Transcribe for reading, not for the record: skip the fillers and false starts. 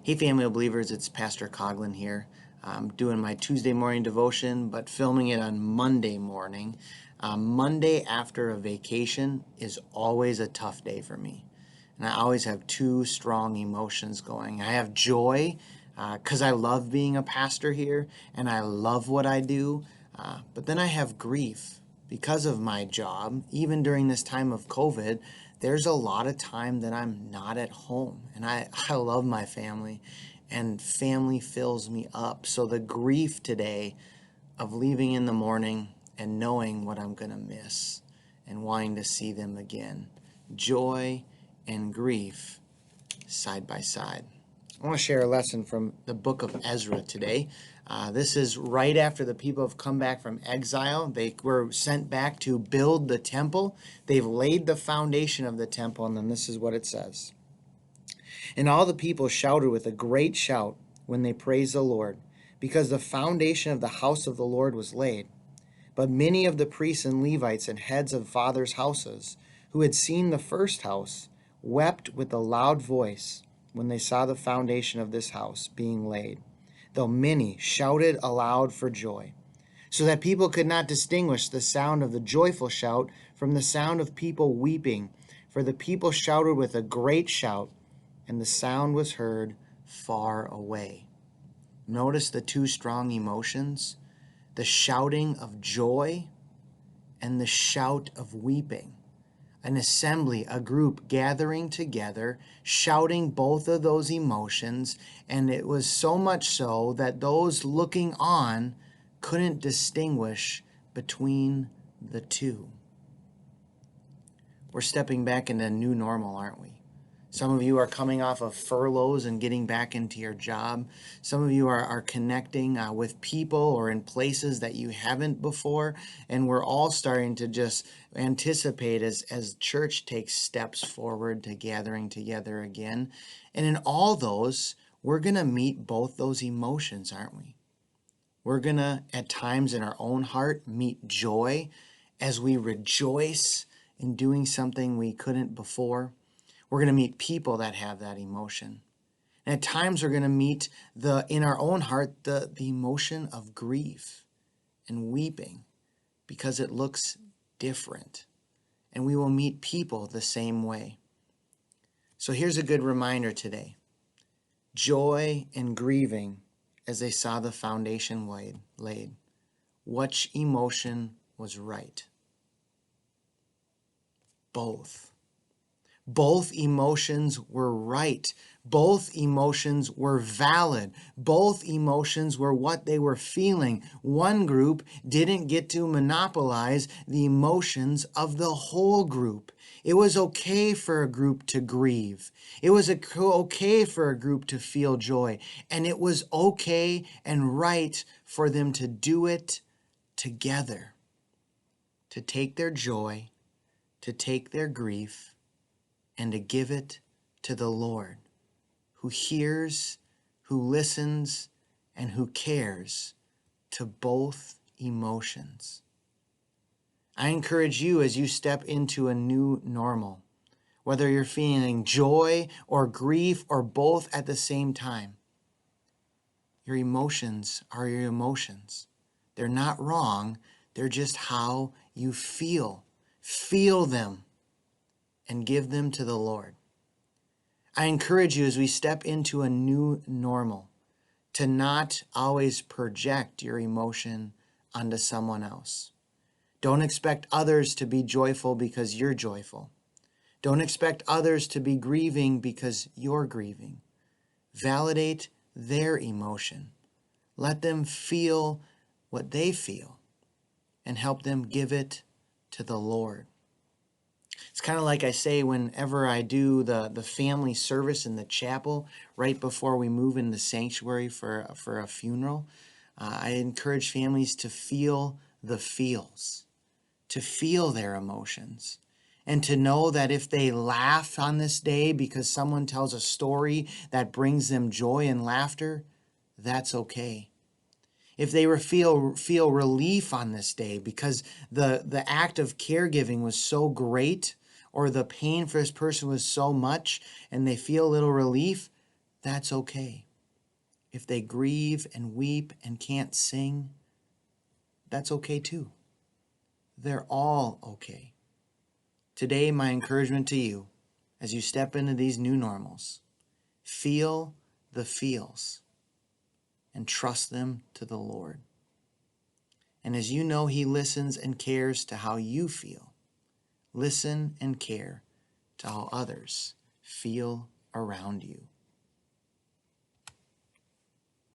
Hey, family of believers, it's Pastor Coughlin here. I'm doing my Tuesday morning devotion, but filming it on Monday morning. Monday after a vacation is always a tough day for me. And I always have two strong emotions going. I have joy because I love being a pastor here and I love what I do. But then I have grief because of my job. Even during this time of COVID, there's a lot of time that I'm not at home. And I love my family, and family fills me up. So the grief today of leaving in the morning and knowing what I'm going to miss and wanting to see them again. Joy and grief side by side. I want to share a lesson from the book of Ezra today. This is right after the people have come back from exile. They were sent back to build the temple. They've laid the foundation of the temple, and then this is what it says. And all the people shouted with a great shout when they praised the Lord, because the foundation of the house of the Lord was laid. But many of the priests and Levites and heads of fathers' houses, who had seen the first house, wept with a loud voice when they saw the foundation of this house being laid, though many shouted aloud for joy, so that people could not distinguish the sound of the joyful shout from the sound of people weeping. For the people shouted with a great shout, and the sound was heard far away. Notice the two strong emotions, the shouting of joy and the shout of weeping. An assembly, a group gathering together, shouting both of those emotions, and it was so much so that those looking on couldn't distinguish between the two. We're stepping back into a new normal, aren't we? Some of you are coming off of furloughs and getting back into your job. Some of you are connecting with people or in places that you haven't before. And we're all starting to just anticipate as church takes steps forward to gathering together again. And in all those, we're going to meet both those emotions, aren't we? We're going to, at times in our own heart, meet joy as we rejoice in doing something we couldn't before. We're going to meet people that have that emotion. And at times we're going to meet in our own heart the emotion of grief and weeping because it looks different. And we will meet people the same way. So here's a good reminder today. Joy and grieving as they saw the foundation laid. Which emotion was right? Both. Both emotions were right. Both emotions were valid. Both emotions were what they were feeling. One group didn't get to monopolize the emotions of the whole group. It was okay for a group to grieve. It was okay for a group to feel joy. And it was okay and right for them to do it together. To take their joy, to take their grief, and to give it to the Lord, who hears, who listens, and who cares to both emotions. I encourage you as you step into a new normal, whether you're feeling joy or grief or both at the same time. Your emotions are your emotions. They're not wrong. They're just how you feel. Feel them and give them to the Lord. I encourage you as we step into a new normal to not always project your emotion onto someone else. Don't expect others to be joyful because you're joyful. Don't expect others to be grieving because you're grieving. Validate their emotion. Let them feel what they feel and help them give it to the Lord. It's kind of like I say whenever I do the family service in the chapel right before we move in the sanctuary for a funeral. I encourage families to feel the feels, to feel their emotions, and to know that if they laugh on this day because someone tells a story that brings them joy and laughter, that's okay. If they feel relief on this day because the act of caregiving was so great, or the pain for this person was so much and they feel a little relief, That's okay. If they grieve and weep and can't sing, that's okay too. They're all okay. Today, my encouragement to you, as you step into these new normals, feel the feels and trust them to the Lord. And as you know He listens and cares to how you feel, listen and care to how others feel around you.